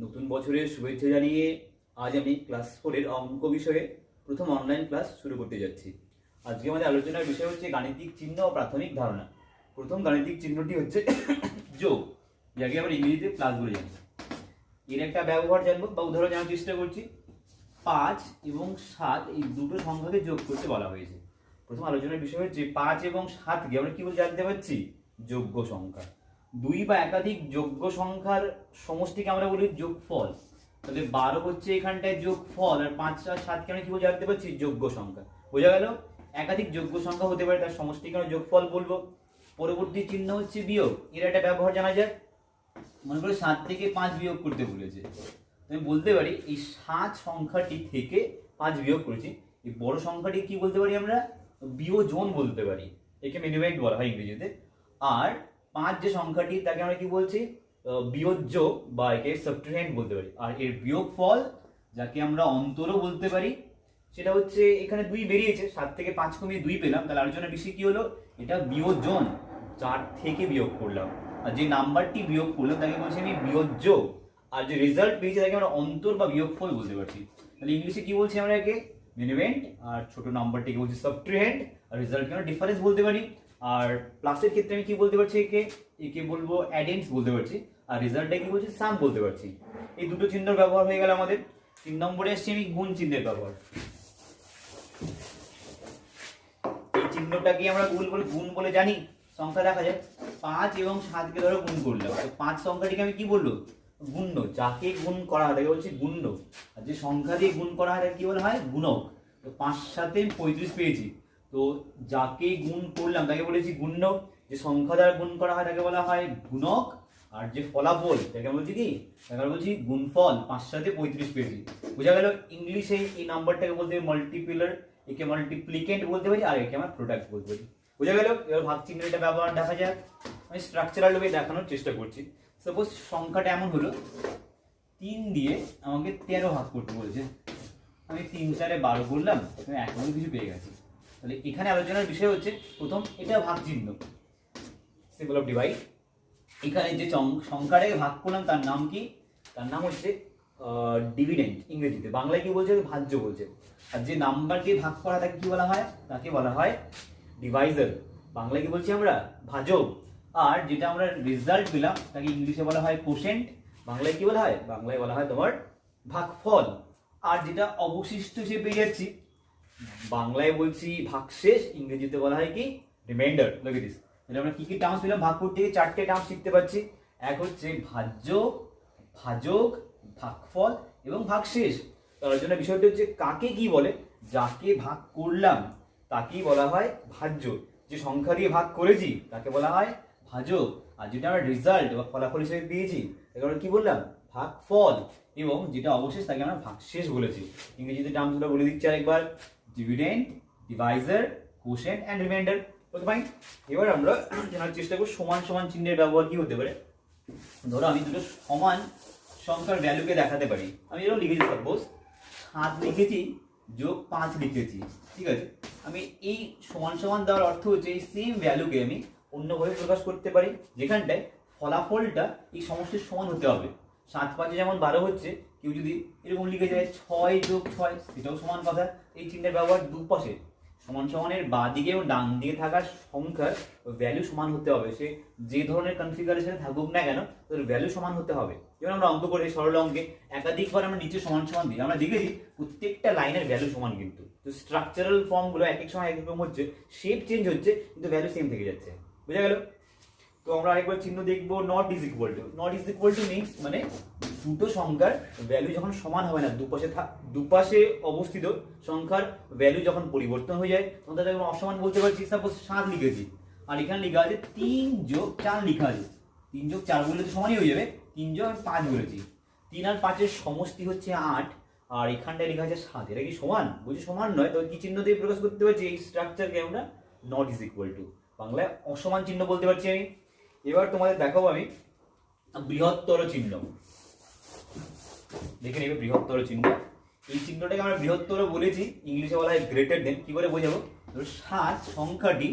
নতুন বছরের শুভেচ্ছা জানিয়ে আজ আমি ক্লাস 4-এর অঙ্ক বিষয়ে প্রথম অনলাইন ক্লাস শুরু করতে যাচ্ছি। আজকে আমাদের আলোচনার বিষয় হচ্ছে গাণিতিক চিহ্ন ও প্রাথমিক ধারণা। প্রথম গাণিতিক চিহ্নটি হচ্ছে যোগ, যাকে আমরা ইংরেজিতে প্লাস বলে জানি। এর একটা ব্যবহার জানবো বা উদাহরণ জানার চেষ্টা করছি। 5 এবং 7 এই দুটো সংখ্যাকে যোগ করতে বলা হয়েছে। প্রথম আলোচনার বিষয় হচ্ছে 5 এবং 7কে আমরা কি বলে জানতে পারছি? যোগ্য সংখ্যা। দুই বা একাধিক যোগ্য সংখ্যার সমষ্টিকে আমরা বলি যোগফল। তাহলে 12 হচ্ছে এখানটায় যোগফল, আর 5 আর 7কে আমরা কি বলে জানতে পারছি? যোগ্য সংখ্যা। বোঝা গেল? একাধিক যোগ্য সংখ্যা হতে পারে, তার সমষ্টিকে আমরা যোগফল বলবো। পরবর্তী চিহ্ন হচ্ছে বিয়োগ। এর একটা ব্যবহার জানা যায়। মনে করো 7 থেকে 5 বিয়োগ করতে বলেছে, আমি বলতে পারি এই 7 সংখ্যাটি থেকে 5 বিয়োগ করেছি। এই বড় সংখ্যাটি কি বলতে পারি? আমরা বিয়োজন বলতে পারি। একে মিনিমাইট বলা হয় ইংরেজিতে। আর 5 যে সংখ্যাটি তাকে আমরা কি বলছি? বিয়োজ্য বা একে সাবট্রাহেন্ড বলতে পারি। আর এর বিয়োগফল, যাকে আমরা অন্তরও বলতে পারি, সেটা হচ্ছে এখানে 2 বেরিয়েছে, 7 থেকে 5 কমিয়ে 2 পেলাম, তাহলে আলোচনা বেশি কি হলো? এটা বিয়োজন, 4 থেকে বিয়োগ করলাম। আর যে নাম্বারটি বিয়োগ করলাম তাকে বলছি আমি বিয়োজ্য। আর যে রেজাল্ট পেয়েছি তাকে আমরা অন্তর বা বিয়োগফল বলতে পারছি। তাহলে ইংলিশে কি বলছি আমরা? একে মিনিমেন্ট, আর ছোট নাম্বারটিকে বলছি সাবট্রাহেন্ড, আর রেজাল্টকে আমরা ডিফারেন্স বলতে পারি। আর প্লাসের ক্ষেত্রে আমি কি বলতে পারছি? একে বলবো অ্যাডেন্স বলতে পারছি। আর রেজাল্টটা কি বলছি? সাম বলতে পারছি। এই দুটো চিহ্নের ব্যবহার হয়ে গেল আমাদের। 3 নম্বরে আসছি আমি গুণ চিহ্নের ব্যবহার। এই চিহ্নটাকে আমরা গুণ বলে জানি। সংখ্যা দেখা যায় 5 এবং 7কে ধরো গুণ করলাম, তো 5 সংখ্যাটিকে আমি কি বলবো? গুণ্য। যাকে গুণ করা হয় তাকে বলছি গুণ্য। আর যে সংখ্যা দিয়ে গুণ করা হয় তাকে কি বলা হয়? গুণক। তো 5 7 35 পেয়েছি, তো যাকে গুণ করলাম তাকে বলেছি গুণ্য। যে সংখ্যা দ্বারা গুণ করা হয় তাকে বলা হয় গুণক। আর যে ফলাফল তাকে বলছি কি? তাকে বলছি গুণফল। 5 7 35 পেয়েছি। বোঝা গেল? ইংলিশে এই নাম্বারটাকে বলতে হবে মাল্টিপ্লার, একে মাল্টিপ্লিকেন্ট বলতে পারি, আর একে আমরা প্রোডাক্ট বলতে পারি। বোঝা গেল? এবার ভাগ চিহ্নের এটা ব্যবহার দেখা যাক। আমি স্ট্রাকচারাল ভাবে দেখানোর চেষ্টা করছি। সাপোজ সংখ্যাটা এমন হলো, 3 দিয়ে আমাকে 13 ভাগ করতে বলেছে। আমি 3 4 12 করলাম, আমি এখনো কিছু পেয়ে গেছি। তাহলে এখানে আলোচনার বিষয় হচ্ছে প্রথম এটা ভাগ চিহ্ন, সিম্বল অফ ডিভাইড। এখানে যে সংখ্যাটাকে ভাগ করলাম তার নাম কি? তার নাম হচ্ছে ডিভিডেন্ড ইংরেজিতে। বাংলায় কি বলছে? ভাজ্য বলছে। আর যে নাম্বার দিয়ে ভাগ করা তাকে কি বলা হয়? তাকে বলা হয় ডিভাইজার। বাংলায় কি বলছি আমরা? ভাজক। আর যেটা আমরা রেজাল্ট পেলাম তাকে ইংলিশে বলা হয় কোশেন্ট। বাংলায় কি বলা হয়? বাংলায় বলা হয় তোমার ভাগফল। আর যেটা অবশিষ্ট হিসেবে পেয়ে যাচ্ছি, বাংলায় বলছি ভাগশেষ, ইংরেজিতে বলা হয় কি? রিমাইন্ডার। Look at this. তাহলে আমরা কি কি টার্মস পেলাম? ভাগ করতে গিয়ে 4টে টার্মস শিখতে পাচ্ছি। এক হচ্ছে ভাজ্য, ভাজক, ভাগফল এবং ভাগশেষ। তার জন্য বিষয়টা হচ্ছে কাকে কি বলে? যাকে ভাগ করলাম তাকেই বলা হয় ভাজ্য। যে সংখ্যা দিয়ে ভাগ করেছি তাকে বলা হয় ভাজক। আর যেটা আমরা রেজাল্ট বা ফলাফল হিসেবে পেয়েছি তাকে আমরা কি বললাম? ভাগফল। এবং যেটা অবশেষ তাকে আমরা ভাগশেষ বলেছি। ইংরেজিতে টার্মসগুলো বলে দিচ্ছি আরেকবার: dividend, divisor, quotient and remainder. Okay fine. এবার আমরা জানার চেষ্টা করব সমান সমান চিহ্নের ব্যবহার কি হতে পারে। ধরো আমি দুটো সমান সংখ্যার ভ্যালুকে দেখাতে পারি। আমি এরকম লিখেছি, সাপোজ 7 লিখেছি যোগ 5 লিখেছি। ঠিক আছে, আমি এই সমান সমান দেওয়ার অর্থ হচ্ছে এই সেম ভ্যালুকে আমি অন্যভাবে প্রকাশ করতে পারি, যেখানটায় ফলাফলটা এই সমষ্টির সমান হতে হবে। 7 5 যেমন 12 হচ্ছে, কেউ যদি এরকম লিখে যায় 6 যোগ 6, সেটাও সমান কথা। এই চিহ্নের ব্যবহার দুপাশে সমান সমানের বাঁ দিকে এবং ডান দিকে থাকা সংখ্যার ভ্যালু সমান হতে হবে। সে যে ধরনের কনফিগারেশনে থাকুক না কেন, তোর ভ্যালু সমান হতে হবে। যেমন আমরা অঙ্ক করি, সরল অঙ্কে একাধিকবার আমরা নিচে সমান সমান দিই, আমরা দেখেছি প্রত্যেকটা লাইনের ভ্যালু সমান। কিন্তু তো স্ট্রাকচারাল ফর্মগুলো এক এক সময় এক এক রকম হচ্ছে, শেপ চেঞ্জ হচ্ছে, কিন্তু ভ্যালু সেম থেকে যাচ্ছে। বুঝা গেল? তো আমরা আরেকবার চিহ্ন দেখবো, not is equal to. Not is equal to means মানে দুটো সংখ্যার ভ্যালু যখন সমান হবে না, দুপাশে অবস্থিত সংখ্যার ভ্যালু যখন পরিবর্তন হয়ে যায় তখন তাদের অসমান বলতে পারছি। সাপোজ 7 লিখেছি, আর এখানে লেখা আছে 3 যোগ 4 লেখা আছে। 3 যোগ 4 বললে তো সমানই হয়ে যাবে। 3 যোগ 5 বলেছি, 3 আর 5 এর সমষ্টি হচ্ছে 8, আর এখানটায় লেখা আছে 7। এটা কি সমান? বলছি সমান নয়, তো কি চিহ্ন দিয়ে প্রকাশ করতে পারছি এই স্ট্রাকচারকে? আমরা নট ইজ ইকুয়াল টু, বাংলায় অসমান চিহ্ন বলতে পারছি আমি। এবার তোমাদের দেখাবো আমি বৃহত্তর চিহ্ন। দেখে নেবে বৃহত্তর চিহ্ন। এই চিহ্নটাকে আমরা বৃহত্তর বলেছি, ইংলিশে বলা হয় গ্রেটার দেন। কি করে বোঝাবো? 7 সংখ্যাটি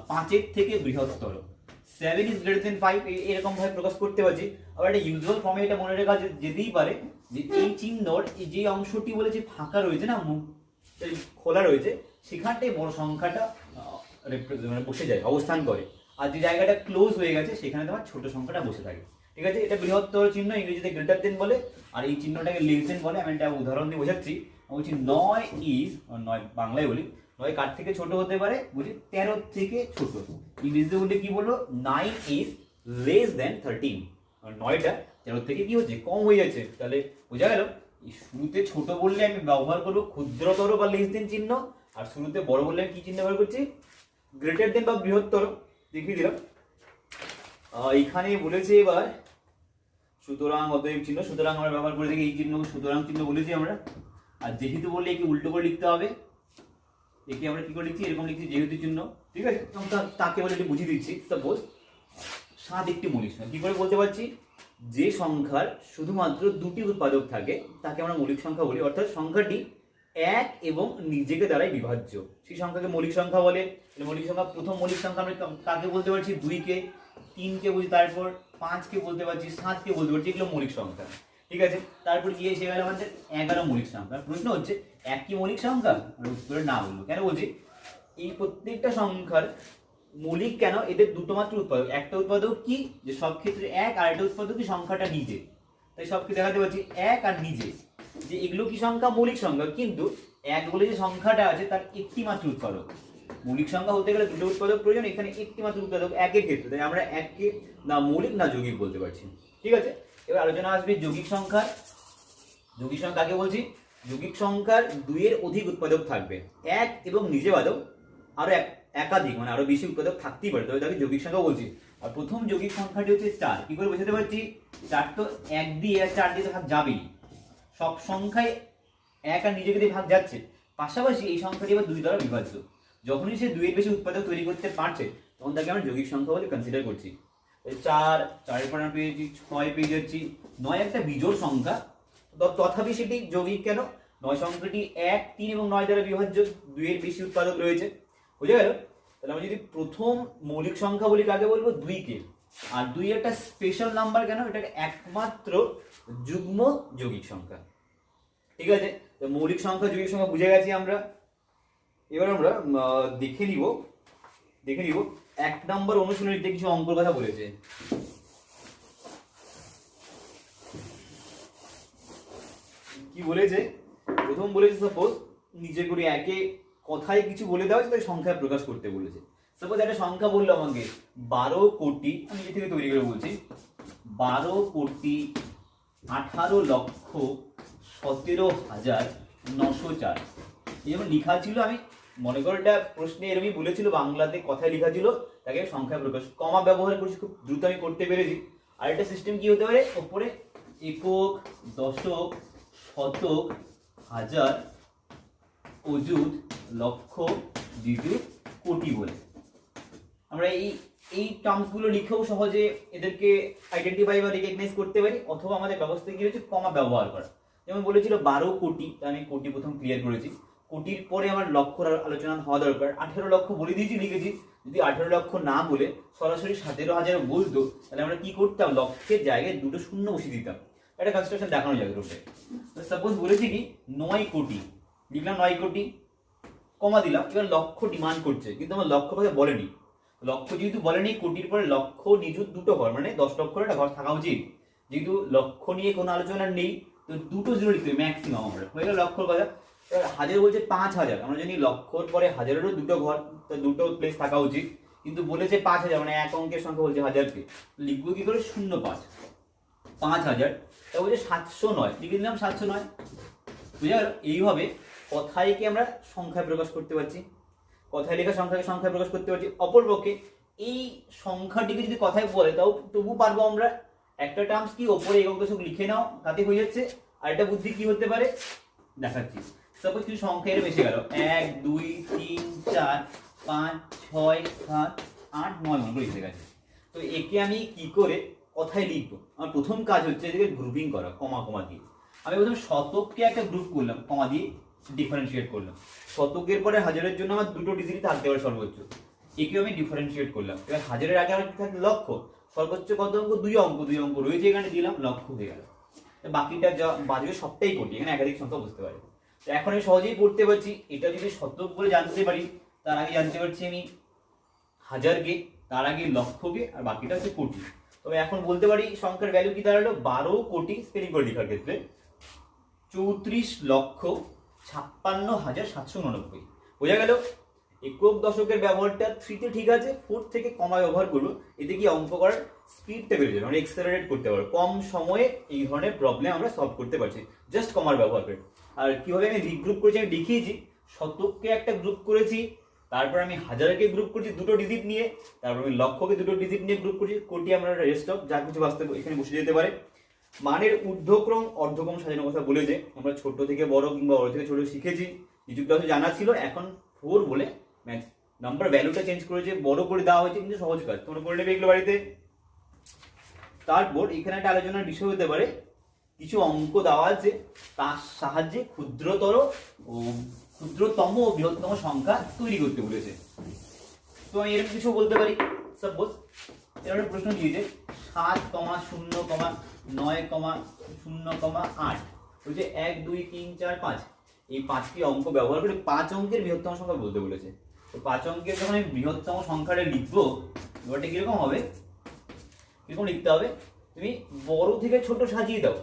5 এর থেকে বৃহত্তর। 7 ইজ গ্রেটার দেন 5, এরকম ভাবে প্রকাশ করতে পারছি। আবার একটা ইউজুয়াল ফর্মে এটা মনে রাখা যেতেই পারে যে এই চিহ্নর এই যে অংশটি বলে যে ফাঁকা রয়েছে না, মুখ খোলা রয়েছে, সেখানটাই বড় সংখ্যাটা মানে বসে যায়, অবস্থান করে। আর যে জায়গাটা ক্লোজ হয়ে গেছে সেখানে তোমার ছোট সংখ্যাটা বসে থাকে। ঠিক আছে, এটা বৃহত্তর চিহ্ন, ইংরেজিতে গ্রেটার দেন বলে, আর এই চিহ্নটাকে লেস দেন বলে। আমি একটা উদাহরণ দিয়ে বোঝাচ্ছি। আমি বলছি 9 ইজ, 9 বাংলায় বলি, 9 কার থেকে ছোট হতে পারে, বলছি 13 থেকে ছোট। ইংরেজিতে বললে কি বলবো, 9 ইজ লেস দেন 13। 9টা 13 থেকে কি হচ্ছে, কম হয়ে যাচ্ছে। তাহলে বোঝা গেল, শুরুতে ছোট বললে আমি ব্যবহার করবো ক্ষুদ্রতর বা লেস দেন চিহ্ন, আর শুরুতে বড় বললে আমি কি চিহ্ন ব্যবহার করছি, গ্রেটার দেন বা বৃহত্তর। দেখিয়ে দিলাম। এখানে বলেছে এবার সুতরাং অতএব চিহ্ন, সুতরাং আমরা ব্যবহার করে দেখি এই চিহ্ন, সুতরাং চিহ্ন বলেছি আমরা। আর যেহেতু বললে একে উল্টো করে লিখতে হবে, একে আমরা কি করে লিখছি, এরকম লিখছি যেহেতু চিহ্ন। ঠিক আছে, তাকে বলে একটু বুঝিয়ে দিচ্ছি। সাপোজ 7 একটি মৌলিক সংখ্যা। কি করে বলতে পারছি, যে সংখ্যার শুধুমাত্র দুটি উৎপাদক থাকে তাকে আমরা মৌলিক সংখ্যা বলি, অর্থাৎ সংখ্যাটি এক এবং নিজেকে দ্বারাই বিভাজ্য, সেই সংখ্যাকে মৌলিক সংখ্যা বলে। মৌলিক সংখ্যা, প্রথম মৌলিক সংখ্যা আমরা কাকে বলতে পারছি, 2কে, 3কে বলছি, তারপর 5কে বলতে পারছি, 7কে বলতে পারছি, এগুলো মৌলিক সংখ্যা। ঠিক আছে, তারপর গিয়ে এসে গেল আমাদের 11 মৌলিক সংখ্যা। প্রশ্ন হচ্ছে এক কি মৌলিক সংখ্যা, উত্তরে না বলবো। কেন বলছি, এই প্রত্যেকটা সংখ্যার মৌলিক কেন, এদের দুটো মাত্র উৎপাদক। একটা উৎপাদক কি, যে সব ক্ষেত্রে এক, আর একটা উৎপাদক কি, সংখ্যাটা নিজে। তাই সবকে দেখাতে পারছি এক আর নিজে, যে এগুলো কি সংখ্যা, মৌলিক সংখ্যা। কিন্তু এক বলে যে সংখ্যাটা আছে তার একটি মাত্র উৎপাদক। মৌলিক সংখ্যা হতে গেলে দুটো উৎপাদক প্রয়োজন, এখানে একটি মাত্র উৎপাদক একের ক্ষেত্রে, তাই আমরা এককে না মৌলিক না যৌগিক বলতে পারছি। ঠিক আছে, এবার আলোচনা আসবে যৌগিক সংখ্যার। যৌগিক সংখ্যা কাকে বলছি, যৌগিক সংখ্যার 2-এর অধিক উৎপাদক থাকবে, এক এবং নিজে বাদেও আরো একাধিক, মানে আরো বেশি উৎপাদক থাকতেই পারে, তবে তাকে যৌগিক সংখ্যা বলছি। আর প্রথম যৌগিক সংখ্যাটি হচ্ছে 4। কি করে বোঝাতে পারছি, 4 তো 1 দিয়ে আর 4 দিয়ে ভাগ যাবেই, সব সংখ্যায় 1 আর নিজেকে দিয়ে ভাগ যাচ্ছে। পাশাপাশি এই সংখ্যাটি আবার 2 দ্বারা বিভাজ্য। যখনই সে 2-এর বেশি উৎপাদক তৈরি করতে পারছে তখন তাকে আমরা যৌগিক সংখ্যা বলে কনসিডার করছি। 4-এর পর আমরা পেয়েছি 6 পেয়ে যাচ্ছি। 9 একটা বিজোড় সংখ্যা, তথাপি সেটি যৌগিক কেন, 9 সংখ্যাটি 1, 3 এবং 9 দ্বারা বিভাজ্য, 2-এর বেশি উৎপাদক রয়েছে। বুঝে গেল? তাহলে আমরা যদি প্রথম মৌলিক সংখ্যা বলি কাকে বলবো, 2-কে। আর 2 একটা স্পেশাল নাম্বার কেন, এটাকে একমাত্র যুগ্ম যৌগিক সংখ্যা। ঠিক আছে, তো মৌলিক সংখ্যা যৌগিক সংখ্যা বুঝে গেছি আমরা। এবার আমরা দেখে নিব 1 নম্বর অনুশীলনীতে কিছু অঙ্কের কথা বলেছে। কি বলেছে, প্রথম বলেছে সাপোজ নিজে করে একে কথায় কিছু বলে দেওয়া হয়েছে, তাই সংখ্যায় প্রকাশ করতে বলেছে। সাপোজ একটা সংখ্যা বললো আমাকে 12 কোটি, আমি নিজে থেকে তৈরি করে বলছি, 12 কোটি 18,17,904। যেমন লেখা ছিল, আমি মনে করো এটা প্রশ্নে এরকমই বলেছিল, বাংলাতে কথায় লেখা ছিল, তাকে সংখ্যায় প্রকাশ, কমা ব্যবহার করেছি, খুব দ্রুত আমি করতে পেরেছি। আর একটা সিস্টেম কি হতে পারে, ওপরে একক, দশক, শতক, হাজার, অযুত, লক্ষ, দ্বিগুণ, কোটি বলে আমরা এই টার্মসগুলো লিখেও সহজে এদেরকে আইডেন্টিফাই বা রিকগনাইজ করতে পারি। অথবা আমাদের ব্যবস্থা কি হচ্ছে, কমা ব্যবহার করা। যেমন বলেছিল 12 কোটি, আমি কোটি প্রথম ক্লিয়ার করেছি। কোটির পরে আমার লক্ষর আলোচনা হওয়া দরকার। 18 লক্ষ বলে দিয়েছি, লিখেছি। যদি 18 লক্ষ না বলে সরাসরি 17,000 বলতো, তাহলে আমরা কি করতাম, লক্ষের জায়গায় দুটো শূন্য বসিয়ে দিতাম। একটা কনস্ট্রাকশন দেখানো যাবে রূপে। সাপোজ বলেছি কি 9 কোটি, লিখলাম 9 কোটি, কমা দিলাম। এবার লক্ষ ডিমান্ড করছে, কিন্তু আমার লক্ষ কথা বলেনি। লক্ষ যেহেতু বলেনি, কোটির পরে লক্ষ নিযুত দুটো ঘর, মানে 10 লক্ষের একটা ঘর থাকা উচিত। যেহেতু লক্ষ নিয়ে কোনো আলোচনা নেই, তো দুটো জিরো লিখতে হবে ম্যাক্সিমাম। আমরা হয়ে গেল লক্ষর কথা। এবার হাজার বলছে 5,000, আমরা জানি লক্ষর পরে হাজারেরও দুটো ঘর, তো দুটো প্লেস থাকা উচিত। কিন্তু বলেছে 5,000, মানে এক অঙ্কের সংখ্যা বলছে হাজারকে, লিখবো কি করে, 05, 5,000। তা বলছে 709, লিখে দিলাম 709। বুঝে গেল? এইভাবে কথায়কে আমরা সংখ্যায় প্রকাশ করতে পারছি, কথায় লেখা সংখ্যাকে সংখ্যায় প্রকাশ করতে পারছি। অপরপক্ষে এই সংখ্যাটিকে যদি কথায় বলে, তাও তবু পারবো আমরা। একটা টার্মস কি, ওপরে একক দশক লিখে নাও, তাতে হয়ে যাচ্ছে। আর একটা বুদ্ধি কি হতে পারে দেখাচ্ছি। সাপোজ কিছু সংখ্যা এর এসে গেল 1, 2, 3, 4, 5, 6, 7, 8, 9 মনে করে এসে গেছে। তো একে আমি কি করে কথায় লিখবো, আমার প্রথম কাজ হচ্ছে এদিকে গ্রুপিং করা, কমা কমা দিয়ে। আমি প্রথমে শতককে একটা গ্রুপ করলাম, কমা দিয়ে ডিফারেন্সিয়েট করলাম। শতকের পরে হাজারের জন্য আমার দুটো ডিজিটই থাকতে পারে সর্বোচ্চ, একেও আমি ডিফারেন্সিয়েট করলাম। এবার হাজারের আগে আমার কি থাকবে, লক্ষ। সর্বোচ্চ কত অঙ্ক? 2 অঙ্ক, 2 অঙ্ক রয়েছে এখানে, দিলাম, লক্ষ হয়ে গেল। বাকিটা যা বাজবে সবটাই কোটি, এখানে একাধিক সংখ্যা বুঝতে পারি। তো এখন আমি সহজেই পড়তে পারছি। এটা যদি শতক বলে জানতে পারি, তার আগে জানতে পারছি আমি হাজারকে, তার আগে লক্ষকে, আর বাকিটা হচ্ছে কোটি। তবে এখন বলতে পারি সংখ্যার ভ্যালু কি দাঁড়ালো? 12 কোটি, স্পেলিং করে লেখার ক্ষেত্রে 34,56,789। বোঝা গেল? একক দশকের ব্যবহারটা 3 ঠিক আছে, 4 থেকে কমা ব্যবহার করবো, এতে কি অঙ্ক করার স্পিডটা বেড়ে যাবে, মানে এক্সেলারেট করতে পারবো, কম সময়ে এই ধরনের প্রবলেম আমরা সলভ করতে পারছি জাস্ট কমার ব্যবহার করে। আর কিভাবে আমি রিগ্রুপ করেছি আমি দেখিয়েছি। শতককে একটা গ্রুপ করেছি, তারপর আমি হাজারকে গ্রুপ করছি 2টো ডিজিট নিয়ে, তারপর আমি লক্ষকে 2টো ডিজিট নিয়ে গ্রুপ করছি, কোটি আমরা রেস্ট অফ যা কিছু বাস্তব এখানে বসে যেতে পারে। মানের ঊর্ধ্বক্রম অর্ধক্রম সাজানোর কথা বলেছে, আমরা ছোট থেকে বড় কিংবা বড় থেকে ছোট শিখেছি, কিছু ক্লাস জানা ছিল, এখন 4 বলে ম্যাক্স নাম্বার ভ্যালুটা চেঞ্জ করেছে, বড় করে দেওয়া হয়েছে, কিন্তু সহজ কাজ, তোমরা করে নেবে এগুলো বাড়িতে। তারপর এখানে একটা আলোচনার বিষয় হতে পারে, কিছু অঙ্ক দেওয়া আছে, তার সাহায্যে ক্ষুদ্রতম ও বৃহত্তম সংখ্যা তৈরি করতে বলেছে। তো আমি এরকম কিছু বলতে পারি, সাপোজ এরকম প্রশ্ন দিয়েছে 7,0,9,0,8 বলছে 1 2 3 4 5, এই 5টি অঙ্ক ব্যবহার করে 5 অঙ্কের বৃহত্তম সংখ্যা বলতে বলেছে। তো 5 অঙ্কের যখন আমি বৃহত্তম সংখ্যাটা লিখবো, এবারটা কিরকম হবে, কিরকম লিখতে হবে, তুমি বড় থেকে ছোট সাজিয়ে দাও।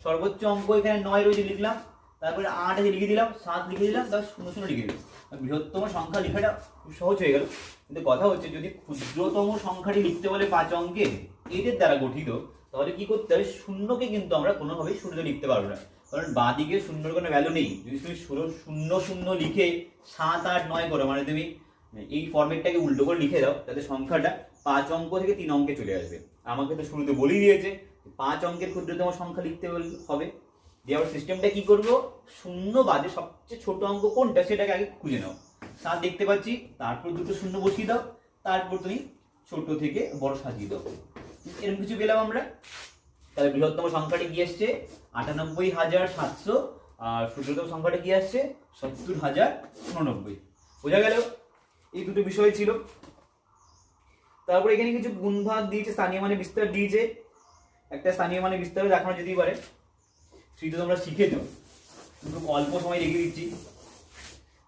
সর্বোচ্চ অঙ্ক এখানে 9 রয়েছে, লিখলাম, তারপরে 8 আছে লিখে দিলাম, 7 লিখে দিলাম, তার 0 0 লিখে দিলাম। বৃহত্তম সংখ্যা লেখাটা খুব সহজ হয়ে গেল। কিন্তু কথা হচ্ছে, যদি ক্ষুদ্রতম সংখ্যাটি লিখতে বলে 5 অঙ্কের, এদের দ্বারা গঠিত, তাহলে কি করতে হবে, শূন্যকে কিন্তু আমরা কোনোভাবেই শুরুতে লিখতে পারবো না, কারণ বাঁদিকে শূন্যর কোনো ভ্যালু নেই। যদি তুমি 0 0 লিখে 7 8 9 করো, মানে তুমি এই ফরম্যাটটাকে উল্টো করে লিখে দাও, তাহলে সংখ্যাটা 5 অঙ্ক থেকে 3 অঙ্কে চলে আসবে। আমাকে তো শুরুতে বলেই দিয়েছে 5 অঙ্কের ক্ষুদ্রতম সংখ্যা লিখতে হবে, দিয়ে আবার সিস্টেমটা কি করবো, শূন্য বাদে সবচেয়ে ছোট অঙ্ক কোনটা সেটাকে আগে খুঁজে নাও। 7 দেখতে পাচ্ছি, তারপর 2টো শূন্য বসিয়ে দাও, তারপর তুমি ছোট থেকে বড় সাজিয়ে দাও। এরকম কিছু পেলাম আমরা। তাহলে বৃহত্তম সংখ্যাটি কি আসছে 98,700, আর ক্ষুদ্রতম সংখ্যাটা কি আসছে 70,089। বোঝা গেল? এই দুটো বিষয় ছিল। তারপর এখানে কিছু গুণভাগ দিয়েছে, স্থানীয় মানে বিস্তার দিয়েছে, একটা স্থানীয় মানে বিস্তার দেখানো যেতেই পারে, সেটা তোমরা শিখেছো, খুব অল্প সময় রেখে দিচ্ছি।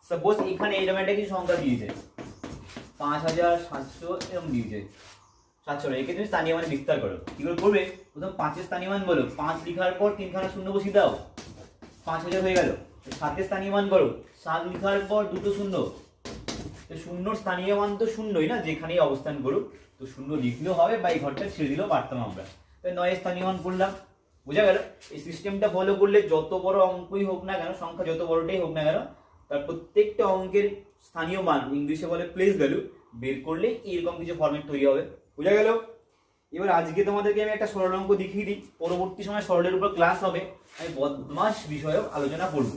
সাপোজ এখানে এরকম একটা কিছু সংখ্যা দিয়েছে 5,700 এরকম দিয়েছে, 700, একে তুমি স্থানীয় মানে বিস্তার করো। কি করে করবে, প্রথম 5 এর স্থানীয় মান বলো, 5 লিখার পর 3খানা শূন্য বসিয়ে দাও, 5,000 হয়ে গেল। 7 এর স্থানীয় মান করো, 7 লিখার পর 2টো শূন্য, শূন্যর স্থানীয় মান তো শূন্যই না, যেখানেই অবস্থান করুক, তো শূন্য লিখলেও হবে বা এই ঘরটা ছেড়ে দিলেও পারতাম আমরা। তাই 9 এর স্থানীয় মান করলাম। বোঝা গেল? এই সিস্টেমটা ফলো করলে যত বড় অঙ্কই হোক না কেন, সংখ্যা যত বড়টাই হোক না কেন, তার প্রত্যেকটা অঙ্কের স্থানীয় মান, ইংলিশে বলে প্লেস ভ্যালু, বের করলে এরকম কিছু ফরম্যাট তৈরি হবে। বোঝা গেল? এবার আজকে তোমাদেরকে আমি একটা সরল অঙ্ক দেখিয়ে দিই, পরবর্তী সময় সরলের উপর ক্লাস হবে, আমি বদমাশ বিষয়ক আলোচনা করব।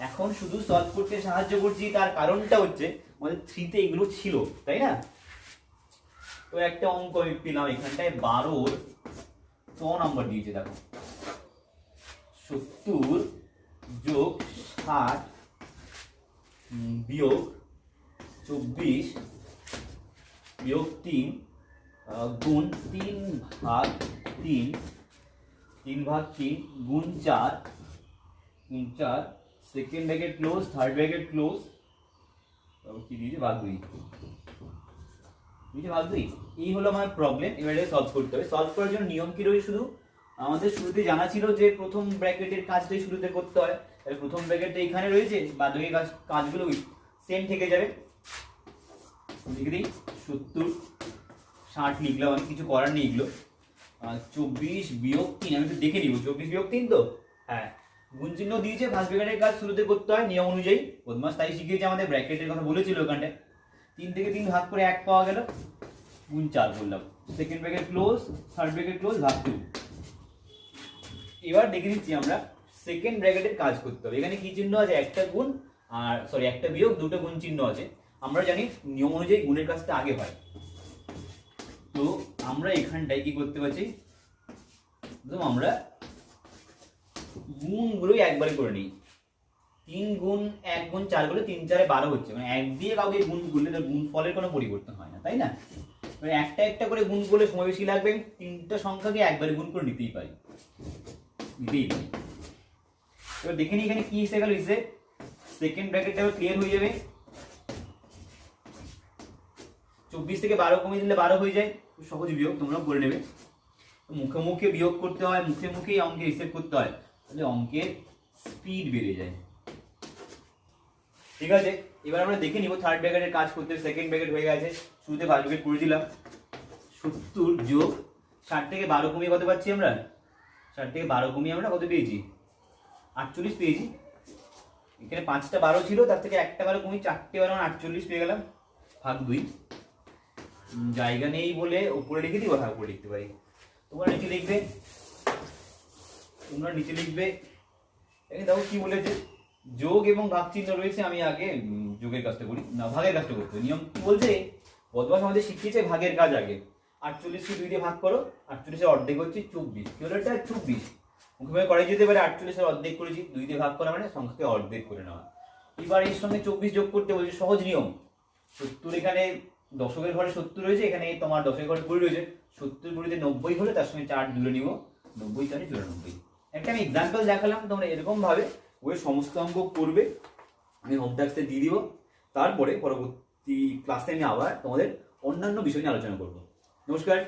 এখন শুধু সলভ করতে সাহায্য করছি, তার কারণটা হচ্ছে আমাদের 3তে এগুলো ছিল, তাই না? তো একটা অঙ্ক আমি পেলাম এখানটায় 12 নম্বর দিয়েছে, দেখো 70 যোগ 60 বিয়োগ 24 বিয়োগ 3 গুণ 3/3 গুণ 4 second bracket close, third bracket close, কি দিয়েছে ভাগ 2, ভাগ 2। এই হলো আমার প্রবলেম। এবারে সলভ করতে হবে। সলভ করার জন্য নিয়ম কি রয়েছে, শুধু আমাদের শুরুতে জানা ছিল যে প্রথম ব্র্যাকেটের কাজটাই শুরুতে করতে হয়, তাহলে প্রথম ব্র্যাকেটটা এখানে রয়েছে, বাকি কাজগুলো সেম থেকে যাবে। লিখে দিই 70 60 লিখলাম, আমি কিছু করার নেই এগুলো। 24 বিয়োগ 3, আমি একটু দেখে নিব, 24 বিয়োগ 3 তো হ্যাঁ, গুণ চিহ্ন দিয়েছে, ফার্স্ট ব্র্যাকেটের কাজ শুরুতে করতে হয় নিয়ম অনুযায়ী, বদমাস তাই শিখিয়েছে আমাদের, ব্র্যাকেটের কথা বলেছিল ওখানটায়। 3 থেকে 3 ভাগ করে 1 পাওয়া গেল, গুণ 4 বললাম, second bracket close, third bracket close, ভাগ 2। এবার দেখে নিচ্ছি আমরা সেকেন্ড ব্র্যাকেটের কাজ করতে হবে। এখানে কি চিহ্ন আছে, একটা গুণ আর একটা বিয়োগ, 2টো গুণ চিহ্ন আছে। আমরা জানি নিয়ম অনুযায়ী গুণের কাজটা আগে হয়, তো আমরা এখানটায় কি করতে পারছি, আমরা গুণগুলোই একবারে করে নিই। 3 গুণ 1 গুণ 4 করে 3 4 12 হচ্ছে, মানে 1 দিয়ে কাউকে গুণ করলে তার গুণ ফলের কোনো পরিবর্তন হয় না, তাই না? একটা একটা করে গুণ করলে সময় বেশি লাগবে, তিনটা সংখ্যাকে একবারে গুণ করে নিতেই পারি। এবার দেখে নিই এখানে কি এসে গেল, ইসে সেকেন্ড ব্র্যাকেটটা ক্লিয়ার হয়ে যাবে। 24 থেকে 12 কমিয়ে দিলে 12 হয়ে যায়, খুব সহজ বিয়োগ, তোমরা করে নেবে। মুখে মুখে বিয়োগ করতে হয়, মুখে মুখেই অঙ্কে হিসেব করতে হয়, তাহলে অঙ্কের স্পিড বেড়ে যায়। ঠিক আছে, এবার আমরা দেখে নিব থার্ড ব্র্যাকেটের কাজ করতে। সেকেন্ড ব্র্যাকেট হয়ে গেছে, শুরুতে ফার্স্ট ব্র্যাকেট করে দিলাম। 70 যোগ 60 থেকে 12 কমিয়ে কত পাচ্ছি আমরা? 60 থেকে 12 কমিয়ে আমরা কত পেয়েছি? 48 পেয়েছি। এখানে 5টা 12 ছিল, তার থেকে একটা 12 কমিয়ে 4টে 12 48 পেয়ে গেলাম, ভাগ 2। জায়গা নেই বলে উপরে লিখে দিব, ভাগ উপরে লিখতে পারি। তোমরা নিচে লিখবে, এখানে দেখো কি বলেছে, যোগ এবং ভাগ চিহ্ন রয়েছে। আমি আগে যোগের কাজটা করি, না ভাগের কাজটা করতে। নিয়ম কি বলছে, বদমাস আমাদের শিখিয়েছে ভাগের কাজ আগে। 48কে 2 দিয়ে ভাগ করো, 48 এর অর্ধেক হচ্ছে 24, কি হলো এটা? 24। মুখে করাই যেতে পারে, 48 এর অর্ধেক করেছি, 2 দিয়ে ভাগ করা মানে সংখ্যাকে অর্ধেক করে নেওয়া। এবার এর সঙ্গে 24 যোগ করতে বলছে, সহজ নিয়ম। 70 এখানে দশকের ঘরে 70 রয়েছে, এখানে তোমার দশকের ঘরে 20 রয়েছে। 70 গুণিতে 90 হলে তার সঙ্গে 4 জুড়ে নিব, 90 4 94। একটা আমি এক্সাম্পল দেখালাম, তোমরা এরকম ভাবে ওই সমস্ত অঙ্ক করবে। আমি হোম টাস্কে দিয়ে দিব, তারপরে পরবর্তী ক্লাসে আমি আবার তোমাদের অন্যান্য বিষয় নিয়ে আলোচনা করব। নমস্কার।